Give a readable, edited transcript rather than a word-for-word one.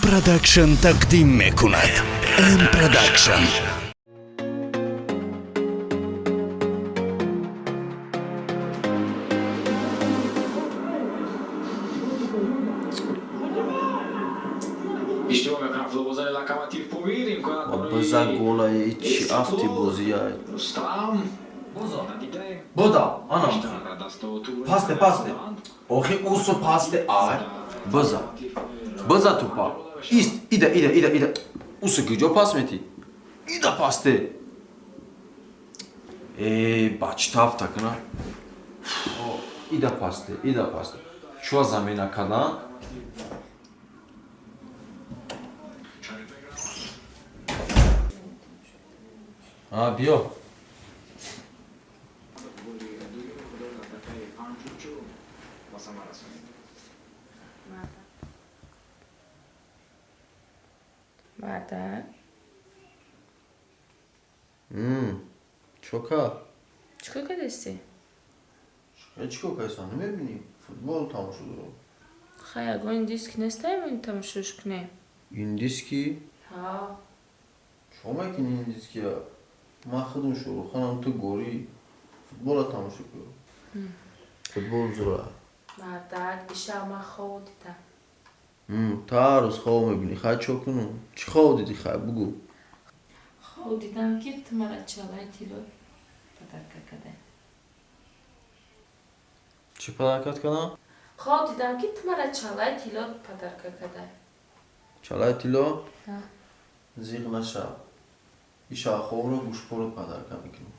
پروداکشن تقدیم میکند. ام پروداکشن. Estiamo a usare la cavativa poveri in quella База голая ичи афти бузияй. Stram. Бода, анам. Пасте. Охи усо пасте ай. База. База тупа. Ист, ида. Усо гиджо пасмети. Ида пасте. Бач тафтакна. Ида пасте. Шуа замена кадан. بیا مادر چوکا چیکار کردی؟ چیکار کردی؟ نمیبینی فوتبال تماشا دارم خیلی اگه این دیسک نستیم تماشاش کنیم این دیسکی ها شما که این دیسکی من خودم شروع خانم تو گوری فوتبال تماشا کنم فوتبال زوره مادر دیشب من خواب دیدم تا هر روز خواب میبینی خواهد چه کنم؟ چی خواب دیدی خواهد بگو خواب دیدم که تو مرا چالای تیلو پدرکه کده چی پدرکت کنم؟ خواب دیدم که تو مرا چالای تیلو پدرکه کده چالای تیلو؟ ها زیغ نشه ایشا خواب رو گوش پرو پدرکه میکنم